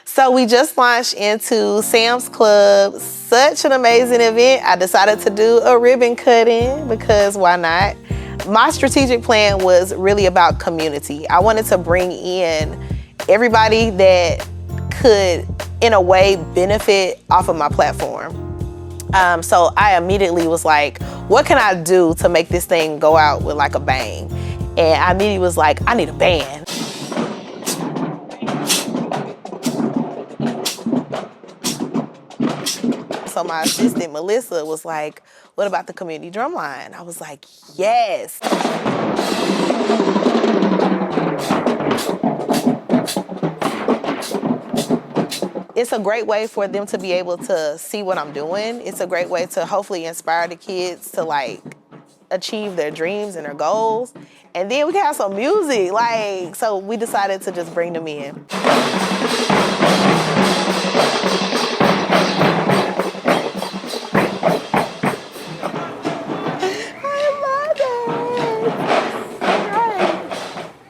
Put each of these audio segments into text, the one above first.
So we just launched into Sam's Club. Such an amazing event. I decided to do a ribbon cutting because why not? My strategic plan was really about community. I wanted to bring in everybody that could, in a way, benefit off of my platform. So I immediately was like, what can I do to make this thing go out with like a bang? And I immediately was like, I need a band. So my assistant, Melissa, was like, what about the community drum line? I was like, yes. It's a great way for them to be able to see what I'm doing. It's a great way to hopefully inspire the kids to like achieve their dreams and their goals. And then we can have some music, like, so we decided to just bring them in.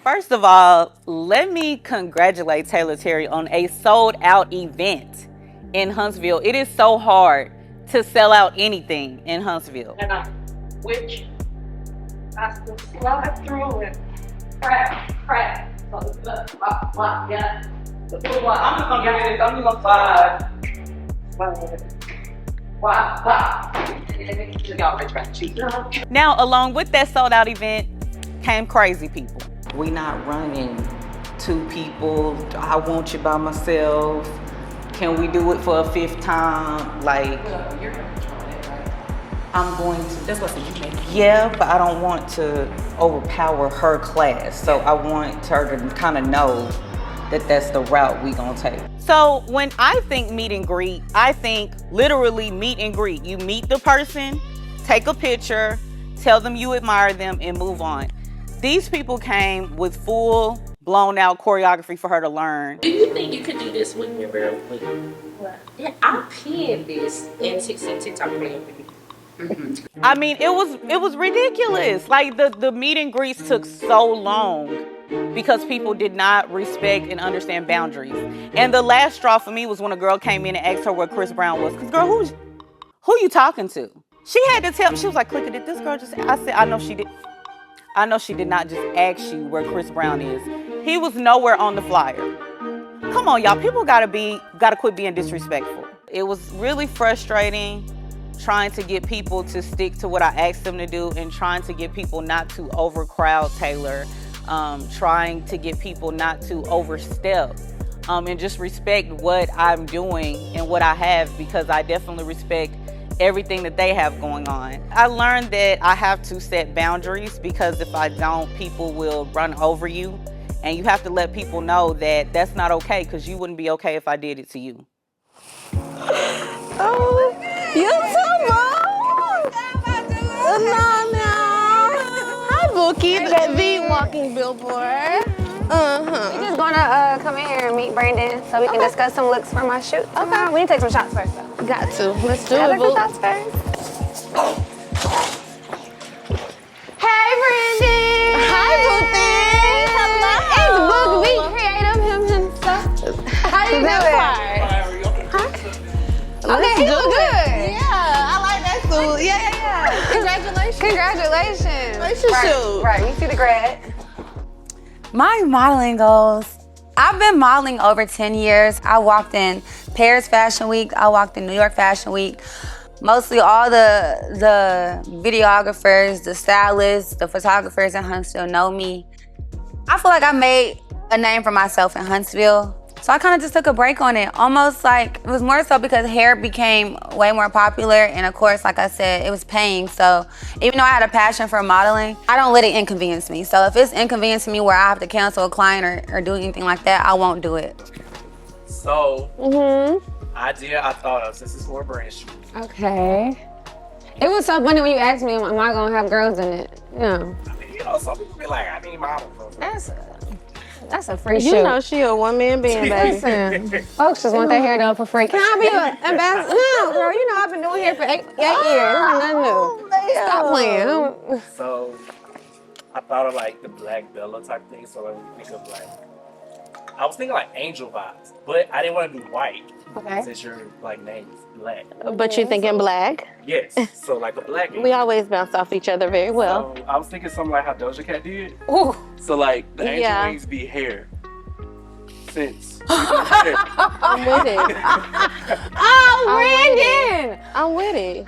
First of all, let me congratulate Taylor Terry on a sold-out event in Huntsville. It is so hard to sell out anything in Huntsville. And which I still slide through and crack. So it's yeah. I'm just gonna give it. I'm just gonna slide. Now, along with that sold-out event came crazy people. We not running two people. I want you by myself. Can we do it for a fifth time? Like, Well, you're gonna control that, right? I'm going to. That's what you make. Yeah, but I don't want to overpower her class. So I want her to kind of know that that's the route we gonna take. So when I think meet and greet, I think literally meet and greet. You meet the person, take a picture, tell them you admire them, and move on. These people came with full blown out choreography for her to learn. Do you think you could do this with me real quick? Yeah, I pinned this in TikTok playing for you. I mean, it was ridiculous. Like the meet and greets took so long because people did not respect and understand boundaries. And the last straw for me was when a girl came in and asked her where Chris Brown was. Cause girl, who you talking to? She had to tell me. She was like, "Click, did this girl just?" I said, "I know she did. I know she did not just ask you where Chris Brown is. He was nowhere on the flyer." Come on, y'all. People gotta quit being disrespectful. It was really frustrating trying to get people to stick to what I asked them to do and trying to get people not to overcrowd Taylor, trying to get people not to overstep, and just respect what I'm doing and what I have, because I definitely respect everything that they have going on. I learned that I have to set boundaries, because if I don't, people will run over you, and you have to let people know that that's not okay, because you wouldn't be okay if I did it to you. Oh, you too, Mom. No. Hi, Bookie, the walking billboard. We're just gonna come in here and meet Brandon so we can discuss some looks for my shoot. Okay. We need to take some shots first, though. Got to. Let's do Take it, some Book. shots first. Hey, Brandon. Hi, Bookie. Hello. It's Book. Be creative, him himself. How you doing? Okay, he look good. Yeah, I like that suit. Yeah. Congratulations. Congratulations. Nice to shoot. Right, we see the grad. My modeling goals. I've been modeling over 10 years. I walked in Paris Fashion Week. I walked in New York Fashion Week. Mostly all the videographers, the stylists, the photographers in Huntsville know me. I feel like I made a name for myself in Huntsville. So I kind of just took a break on it. Almost like, it was more so because hair became way more popular, and of course, like I said, it was paying. So even though I had a passion for modeling, I don't let it inconvenience me. So if it's inconveniencing me where I have to cancel a client or do anything like that, I won't do it. So, idea I thought of, since it's more brand. Okay. It was so funny when you asked me, am I gonna have girls in it? No. I mean, you know, some people be like, I need models. That's a free shoot. You know she a one-man band, baby. Listen, folks just want their hair done for free. Can I be an ambassador? No, girl, you know I've been doing hair for eight years. Nothing new. Stop playing. So, I thought of like the Black Bella type thing, so like we think of like I was thinking like angel vibes, but I didn't want to do white. Okay. Since your like name is black. But you thinking black? Yes. So like a black angel. We always bounce off each other very well. So I was thinking something like how Doja Cat did. Ooh. So like the angel Yeah. wings be hair. Since I'm with it. Brandon! I'm with it.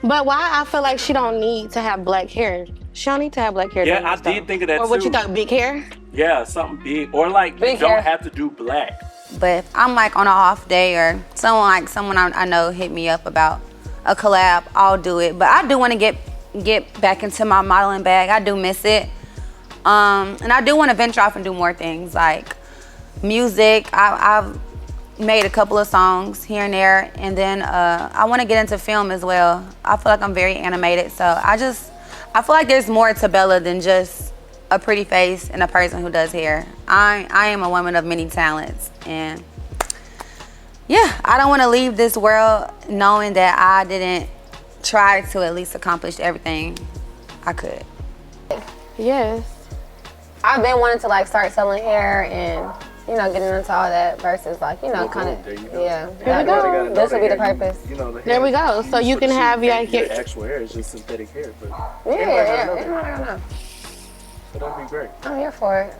But why I feel like she don't need to have black hair. She don't need to have black hair. yeah, doing I this stuff. did think of that Or too. what you thought, big hair? Yeah, something big, or like Big you don't hair. have to do black. But if I'm like on an off day or someone I know hit me up about a collab, I'll do it. But I do want to get back into my modeling bag. I do miss it. And I do want to venture off and do more things like music. I've made a couple of songs here and there, and then I want to get into film as well. I feel like I'm very animated, so I feel like there's more to Bella than just a pretty face and a person who does hair. I am a woman of many talents, and yeah, I don't want to leave this world knowing that I didn't try to at least accomplish everything I could. Yes. I've been wanting to like start selling hair and getting into all that versus like kind of there you go. yeah. There we go. This would be the purpose. You know, the There we go. So you can have your actual hair is just synthetic hair, but Yeah. so that'd be great. I'm here for it.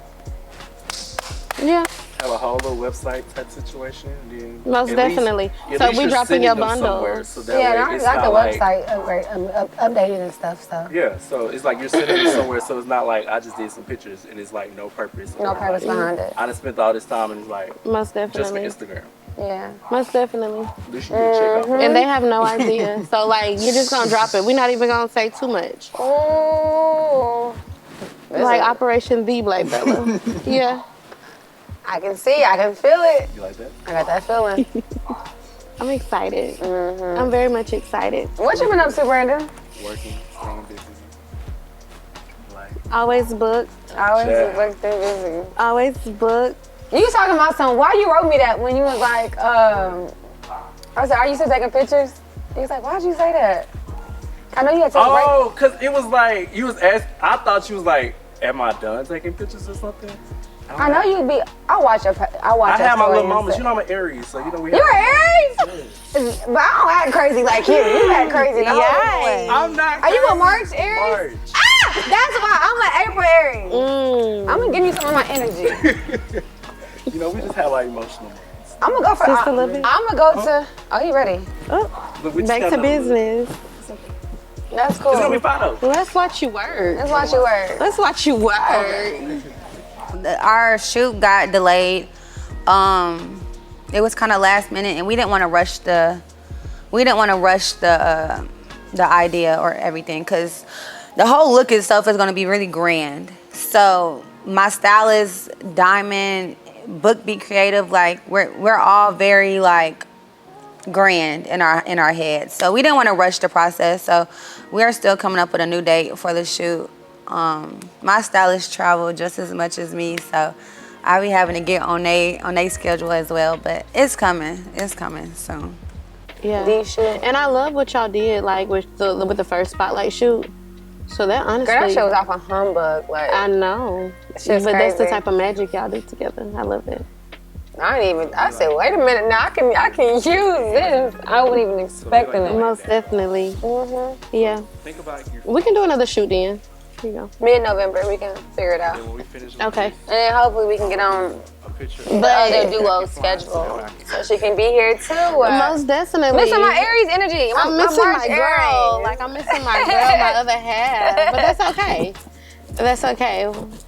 yeah. Have a whole little website type situation. And then Most at definitely. Least, So at least we you're dropping sending your them somewhere, bundles. so that Yeah, way and I it's got the not like, website updated and stuff. So yeah, so it's like you're sending it somewhere, so it's not like I just did some pictures and it's like no purpose. no or purpose like, behind it. I done spent all this time and it's like Most just for definitely. Instagram. Yeah. Most definitely. At least you get a check off. And they have no idea. So like you're just gonna drop it. We're not even gonna say too much. Ooh. Like Operation The Black Bella. Yeah. I can see, I can feel it. You like that? I got that feeling. I'm excited. I'm very much excited. What you been up to, Brandon? Working, staying busy. Like, Always booked. I was Yeah. booked and busy. Always booked. You was talking about something. Why you wrote me that when you was like, I was like, are you still taking pictures? He was like, why'd you say that? I know you had to take a break. oh, cause it was like you was asked. I thought you was like, "Am I done taking pictures or something?" I know you be. I watch your I your have my story little and moments. stuff. You know I'm an Aries, so you know we. You have were Aries? But I don't act crazy like you. You act crazy the whole way. I'm not. Are you a crazy. March Aries? March. Ah, that's why I'm an April Aries. I'm gonna give you some of my energy. You know, we just have like emotional moments. I'm gonna go for. Just a little bit. I'm gonna go to. Oh, you ready? But we just Back got to another- business. That's cool. It's gonna be fun though. Let's watch you work. Let's watch you work. Let's watch you work. Our shoot got delayed. It was kind of last minute, and we didn't want to rush the idea or everything, because the whole look itself is going to be really grand. So my stylist, Diamond, Book Be Creative, like we're all very like grand in our heads. So we didn't want to rush the process. So we are still coming up with a new date for the shoot. My stylist travel just as much as me, so I'll be having to get on they schedule as well. But it's coming soon. Yeah. These shit. And I love what y'all did, like with the first spotlight shoot. So that honestly, Girl, that shit was off a humbug. Like I know, shit's but that's the crazy. type of magic y'all do together. I love it. I said, wait a minute, now I can use this. I wasn't even expecting it. Most definitely. Yeah. Think about your. We can do another shoot then. Here you go. Mid-November, we can figure it out. When we finish with Okay. And then hopefully we can get on a picture. the other duo schedule. So she can be here too. Most definitely. Missing my Aries energy. I'm missing March my girl. Aries. Like I'm missing my girl, my other half. But that's okay. That's okay.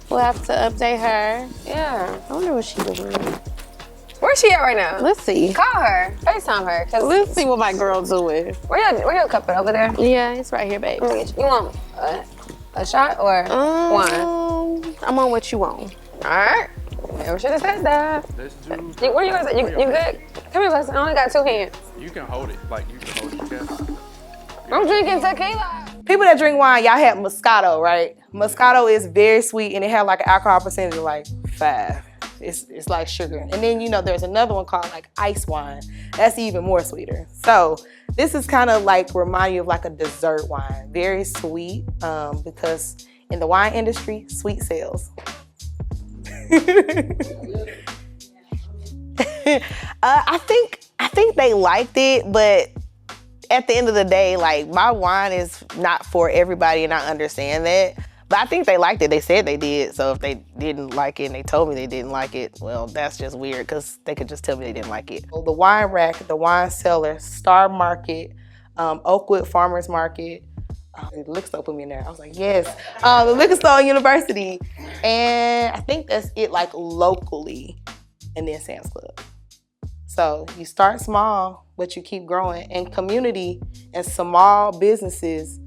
We'll have to update her. Yeah. I wonder what she's doing. Where's she at right now? Let's see. Call her. FaceTime her. Cause Let's see what my girl's doing. where your cup at over there? Yeah, it's right here, babe. Let me get you. You want a shot or one? I'm on what you want. All right. Never should have said that. Let's do. Where you guys? You good? Come here, Wes. I only got 2 hands. You can hold it. Like you can hold it. Okay? I'm drinking tequila. People that drink wine, y'all have Moscato, right? Moscato is very sweet and it has like an alcohol percentage of like 5. It's like sugar. And then, you know, there's another one called like ice wine. That's even more sweeter. So this is kind of like remind you of like a dessert wine. Very sweet because in the wine industry, sweet sells. I think they liked it, but at the end of the day, like, my wine is not for everybody, and I understand that. But I think they liked it. They said they did. So if they didn't like it and they told me they didn't like it, well, that's just weird because they could just tell me they didn't like it. The wine rack, the wine cellar, Star Market, Oakwood Farmers Market. The liquor store put me in there. I was like, yes. The liquor store university. And I think that's it, like, locally. And then Sam's Club. So you start small, but you keep growing. And community and small businesses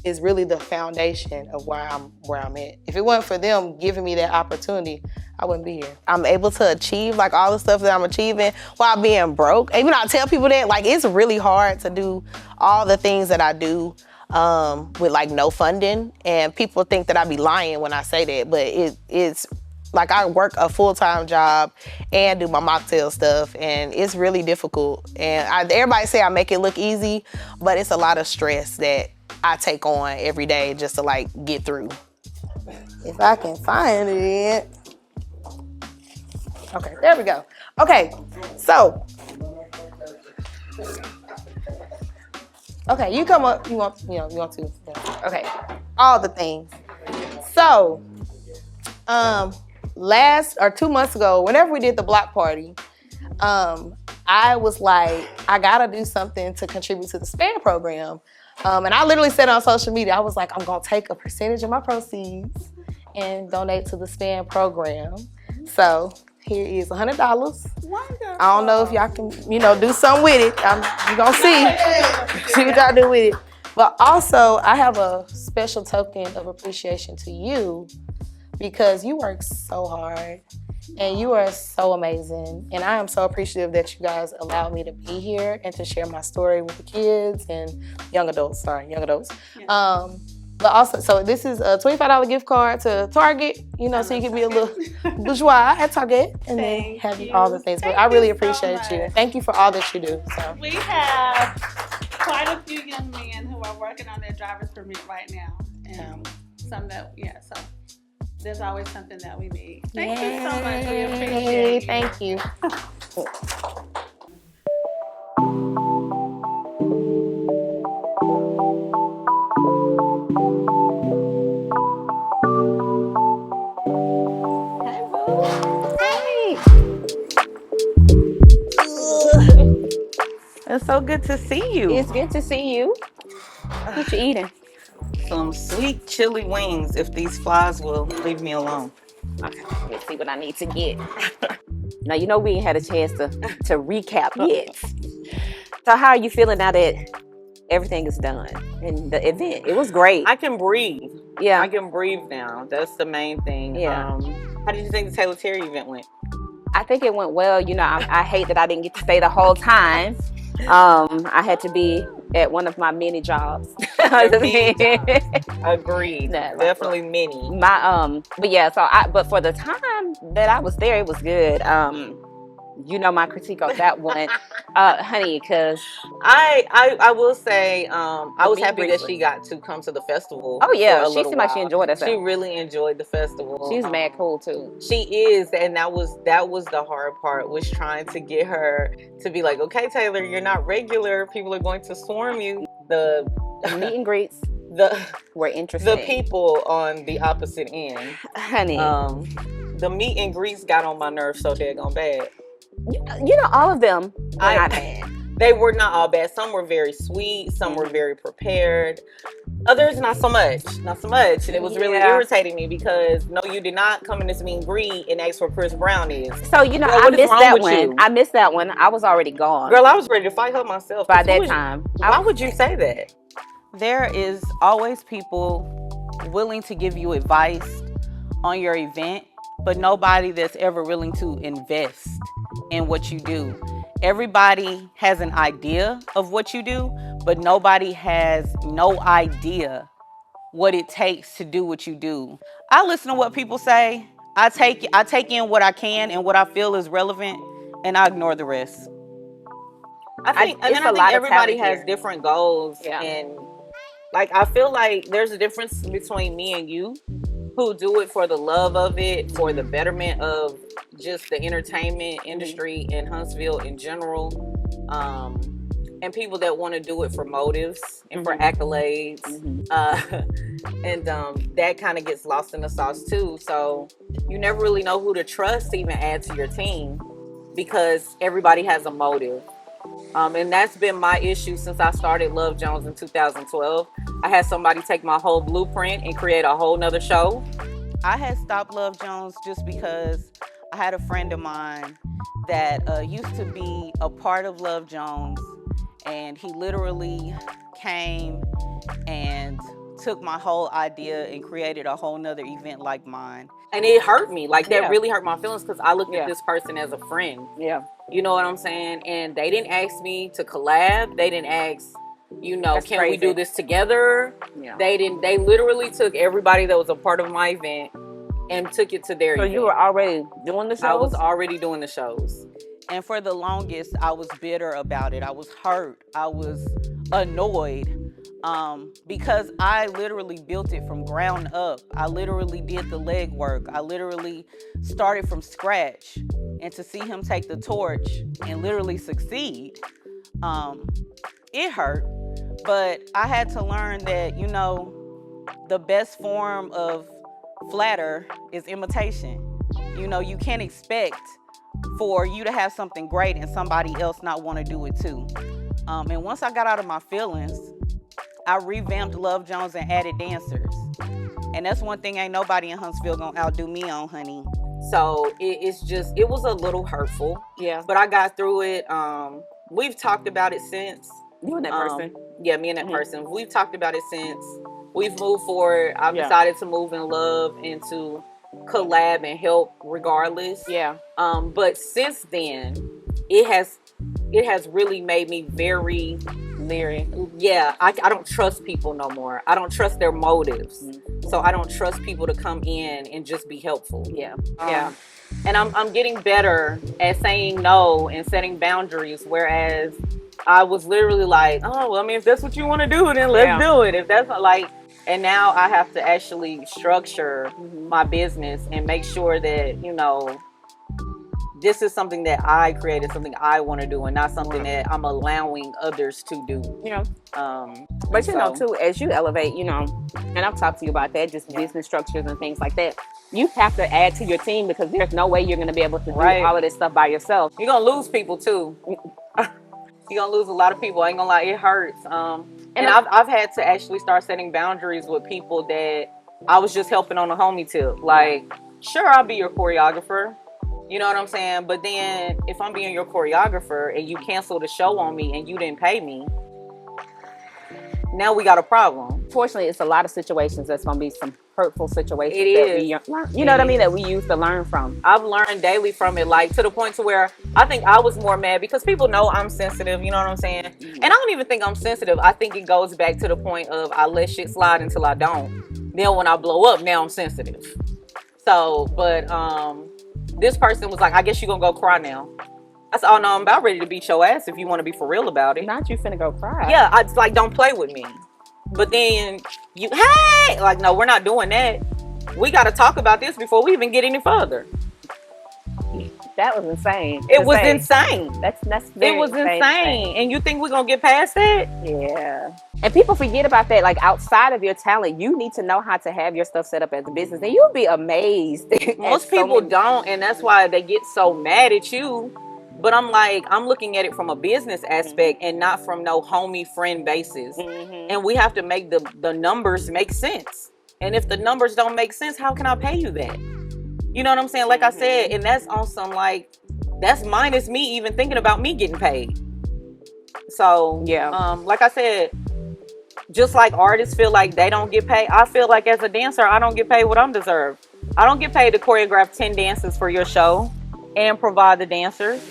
is really the foundation of where I'm at. If it wasn't for them giving me that opportunity, I wouldn't be here. I'm able to achieve like all the stuff that I'm achieving while being broke. Even I tell people that, like, it's really hard to do all the things that I do with like no funding. And people think that I be lying when I say that, but it's like I work a full-time job and do my mocktail stuff, and it's really difficult. And everybody say I make it look easy, but it's a lot of stress that I take on every day just to like get through. If I can find it. Okay, there we go. Okay, so. Okay, you come up, you want to. Okay, all the things. So, last or 2 months ago, whenever we did the block party, I was like, I gotta do something to contribute to the SPAN program. And I literally said on social media, I was like, I'm gonna take a percentage of my proceeds and donate to the SPAN program. So here is $100. Wonderful. I don't know if y'all can, do something with it. You gonna see what y'all do with it. But also, I have a special token of appreciation to you because you work so hard and you are so amazing. And I am so appreciative that you guys allowed me to be here and to share my story with the kids and young adults. Yeah. But also, so this is a $25 gift card to Target, so you can be a little bourgeois at Target and then have all the things. But I really appreciate you. Thank you for all that you do. So. We have quite a few young men who are working on their driver's permit right now. And so there's always something that we need. Thank you so much. We appreciate you. Thank you. It's so good to see you. It's good to see you. What you eating? Some sweet chili wings, if these flies will leave me alone. Okay, let's see what I need to get. Now, we ain't had a chance to recap yet. So how are you feeling now that everything is done and the event? It was great. I can breathe. Yeah. I can breathe now. That's the main thing. Yeah. How did you think the Taylor Terry event went? I think it went well. I hate that I didn't get to stay the whole time. I had to be at one of my many jobs. Agreed. Nah, Definitely many. But for the time that I was there, it was good. My critique on that one, honey, because I will say I was happy that she got to come to the festival. Oh yeah, she seemed like she enjoyed herself. She really enjoyed the festival. She's mad cool too. She is, and that was the hard part, was trying to get her to be like, okay, Taylor, you're not regular. People are going to swarm you. The meet and greets were interesting. The people on the opposite end, honey. The meet and greets got on my nerves so daggone bad. All of them were not bad. They were not all bad. Some were very sweet. Some were very prepared. Others, not so much. And it was really irritating me because, no, you did not come in this meet and greet and ask where Chris Brown is. So, I missed that one. I missed that one. I was already gone. Girl, I was ready to fight her myself. By that time. Why would you say that? There is always people willing to give you advice on your event, but nobody that's ever willing to invest in what you do. Everybody has an idea of what you do, but nobody has no idea what it takes to do what you do. I listen to what people say. I take in what I can and what I feel is relevant, and I ignore the rest. I think everybody has different goals, and like I feel like there's a difference between me and you. who do it for the love of it, for the betterment of just the entertainment industry in Huntsville in general, and people that want to do it for motives and for accolades, and that kind of gets lost in the sauce too. So you never really know who to trust to even add to your team, because everybody has a motive. And that's been my issue since I started Love Jones in 2012. I had somebody take my whole blueprint and create a whole nother show. I had stopped Love Jones just because I had a friend of mine that used to be a part of Love Jones, and he literally came and took my whole idea and created a whole nother event like mine. And it hurt me. Like, that really hurt my feelings, because I looked at this person as a friend. Yeah. You know what I'm saying? And they didn't ask me to collab. They didn't ask, you know, That's can crazy. we do this together? Yeah. They didn't. They literally took everybody that was a part of my event and took it to their So event. you were already doing the shows? I was already doing the shows. And for the longest, I was bitter about it. I was hurt. I was annoyed. Because I literally built it from ground up. I literally did the legwork. I literally started from scratch. And to see him take the torch and literally succeed, it hurt. But I had to learn that, you know, the best form of flatter is imitation. You know, you can't expect for you to have something great and somebody else not want to do it too. And once I got out of my feelings, I revamped Love Jones and added dancers. And that's one thing ain't nobody in Huntsville gonna outdo me on, honey. So it was a little hurtful. Yeah. But I got through it. We've talked about it since. You and that person? Yeah, me and that person. We've talked about it since. We've moved forward. I've decided to move in love and to collab and help regardless. Yeah. But since then, it has really made me very leery. Yeah, I don't trust people no more. I don't trust their motives. So I don't trust people to come in and just be helpful. Yeah. And I'm getting better at saying no and setting boundaries, whereas I was literally like, oh, well, I mean, if that's what you want to do, then let's do it. If that's not like, and now I have to actually structure my business and make sure that, you know, this is something that I created, something I want to do, and not something that I'm allowing others to do. Yeah. But you know, too, as you elevate, you know, and I've talked to you about that, just business structures and things like that. You have to add to your team, because there's no way you're going to be able to do all of this stuff by yourself. You're going to lose people too. You're going to lose a lot of people. I ain't going to lie, it hurts. And I've had to actually start setting boundaries with people that I was just helping on a homie tip. Like, sure, I'll be your choreographer. You know what I'm saying? But then if I'm being your choreographer and you cancel the show on me and you didn't pay me, now we got a problem. Fortunately, it's a lot of situations that's going to be some hurtful situations. It is. You know what I mean? That we used to learn from. I've learned daily from it, like to the point to where I think I was more mad because people know I'm sensitive. You know what I'm saying? And I don't even think I'm sensitive. I think it goes back to the point of I let shit slide until I don't. Then when I blow up, now I'm sensitive. So, but this person was like, I guess you're going to go cry now. I said, oh no, I'm about ready to beat your ass if you want to be for real about it. Not you finna go cry. Yeah, I just like, don't play with me. But then you, hey, like, no, we're not doing that. We got to talk about this before we even get any further. That was insane. It was insane. That's very it was insane. And you think we're going to get past that? Yeah. And people forget about that. Like, outside of your talent, you need to know how to have your stuff set up as a business. And you'll be amazed. Most people don't. And that's why they get so mad at you. But I'm like, I'm looking at it from a business aspect and not from no homie friend basis. And we have to make the numbers make sense. And if the numbers don't make sense, how can I pay you that? You know what I'm saying? Like I said, and that's on some like, that's minus me even thinking about me getting paid. So, yeah. Like I said, just like artists feel like they don't get paid, I feel like as a dancer, I don't get paid what I'm deserved. I don't get paid to choreograph 10 dances for your show and provide the dancers.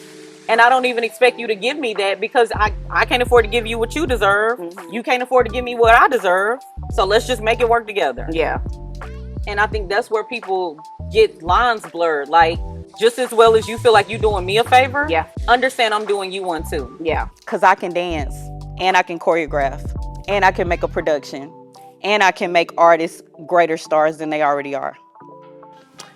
And I don't even expect you to give me that because I can't afford to give you what you deserve. You can't afford to give me what I deserve. So let's just make it work together. Yeah. And I think that's where people get lines blurred. Like, just as well as you feel like you're doing me a favor, understand I'm doing you one too. Yeah. Because I can dance and I can choreograph and I can make a production and I can make artists greater stars than they already are.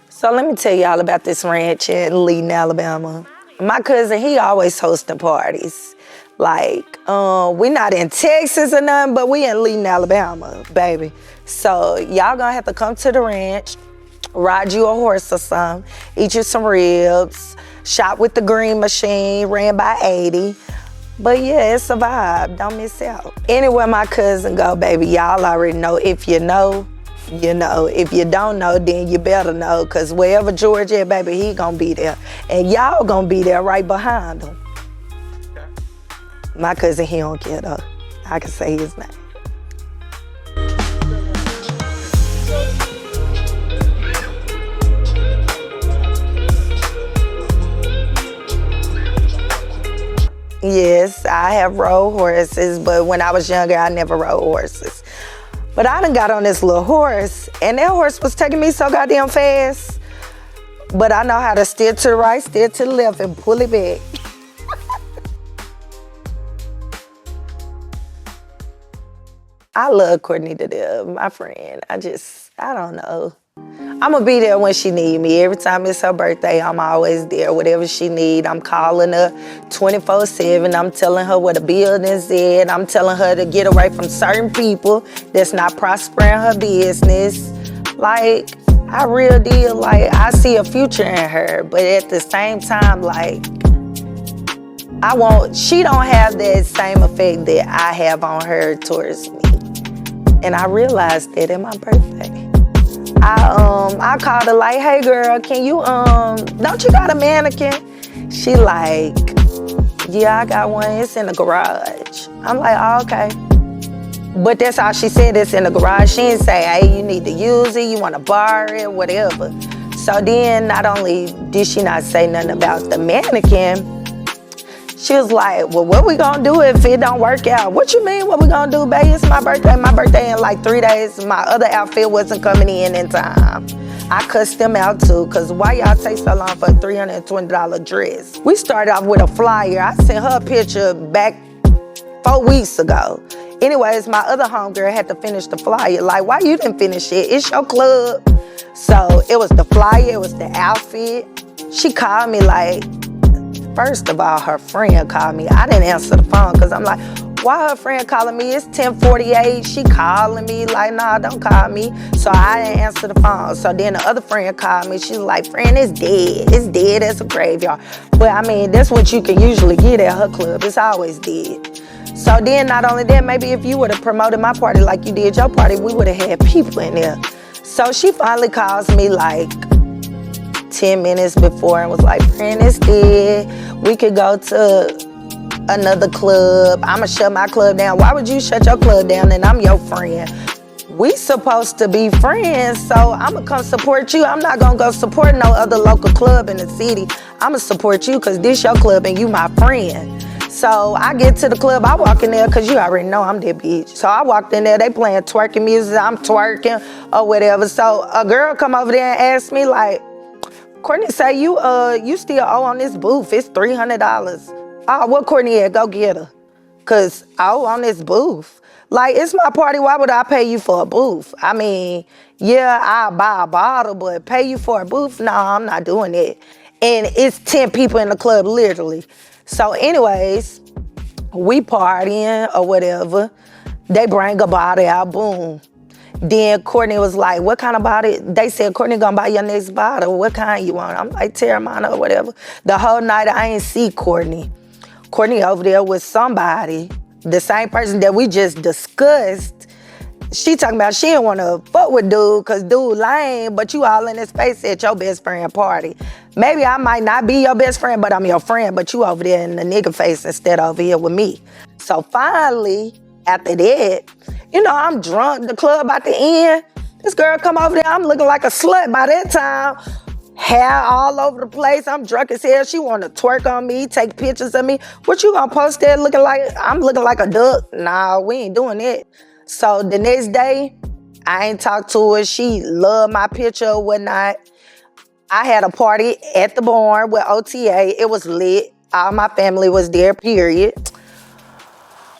So let me tell y'all about this ranch in Leeton, Alabama. My cousin, he always hosting parties. Like, we not in Texas or nothing, but we in Leeton, Alabama, baby. So y'all gonna have to come to the ranch, ride you a horse or something, eat you some ribs, shop with the green machine, ran by 80. But yeah, it's a vibe, don't miss out. Anywhere my cousin go, baby, y'all already know. If you know, you know. If you don't know, then you better know, cause wherever George is, baby, he gonna be there. And y'all gonna be there right behind him. Okay. My cousin, he don't care though. I can say his name. Yes, I have rode horses, but when I was younger, I never rode horses. But I done got on this little horse, and that horse was taking me so goddamn fast. But I know how to steer to the right, steer to the left, and pull it back. I love Cortney to death, my friend. I don't know. I'm gonna be there when she need me. Every time it's her birthday, I'm always there. Whatever she need, I'm calling her 24/7. I'm telling her where the building's at. I'm telling her to get away from certain people that's not prospering her business. Like, I real deal, like, I see a future in her, but at the same time, like, she don't have that same effect that I have on her towards me. And I realized that in my birthday. I called her like, hey girl, can you, don't you got a mannequin? She like, yeah, I got one, it's in the garage. I'm like, oh, okay. But that's all she said, it's in the garage. She didn't say, hey, you need to use it, you wanna borrow it, whatever. So then not only did she not say nothing about the mannequin, she was like, well, what we gonna do if it don't work out? What you mean, what we gonna do, babe? It's my birthday. My birthday in like 3 days. My other outfit wasn't coming in time. I cussed them out too, cause why y'all take so long for a $320 dress? We started off with a flyer. I sent her a picture back 4 weeks ago. Anyways, my other homegirl had to finish the flyer. Like, why you didn't finish it? It's your club. So it was the flyer, it was the outfit. She called me like, first of all, her friend called me. I didn't answer the phone because I'm like, why her friend calling me? It's 10:48. She calling me like, nah, don't call me. So I didn't answer the phone. So then the other friend called me. She was like, friend, it's dead. It's dead as a graveyard. But I mean, that's what you can usually get at her club. It's always dead. So then not only that, maybe if you would have promoted my party like you did your party, we would have had people in there. So she finally calls me like 10 minutes before and was like, friend, it's dead. We could go to another club. I'ma shut my club down. Why would you shut your club down and I'm your friend? We supposed to be friends, so I'ma come support you. I'm not gonna go support no other local club in the city. I'ma support you because this your club and you my friend. So I get to the club, I walk in there because you already know I'm that bitch. So I walked in there, they playing twerking music, I'm twerking or whatever. So a girl come over there and ask me like, Cortney say you still owe on this booth, it's $300. Oh, what Cortney at? Go get her. Cause I owe on this booth. Like, it's my party, why would I pay you for a booth? I mean, yeah, I'll buy a bottle, but pay you for a booth? No, I'm not doing it. And it's 10 people in the club, literally. So anyways, we partying or whatever. They bring a bottle out, boom. Then Cortney was like, what kind of bottle? They said, Cortney gonna buy your next bottle. What kind you want? I'm like, Terramana or whatever. The whole night I ain't see Cortney. Cortney over there with somebody, the same person that we just discussed. She talking about she didn't want to fuck with dude because dude lame, but you all in his face at your best friend party. Maybe I might not be your best friend, but I'm your friend, but you over there in the nigga face instead over here with me. So finally, after that, you know, I'm drunk, the club about to end. This girl come over there, I'm looking like a slut by that time. Hair all over the place, I'm drunk as hell. She wanna twerk on me, take pictures of me. What you gonna post there looking like, I'm looking like a duck? Nah, we ain't doing that. So the next day, I ain't talked to her. She loved my picture or whatnot. I had a party at the barn with OTA. It was lit. All my family was there, period.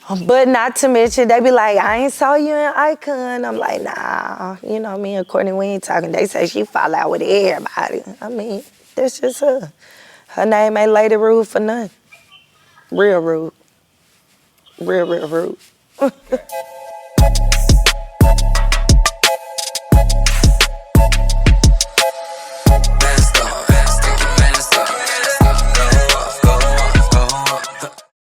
But not to mention, they be like, I ain't saw you in Icon. I'm like, nah, you know, me and Cortney, we ain't talking. They say she fall out with everybody. I mean, that's just her. Her name ain't Lady Rude for nothing. Real rude. Real rude.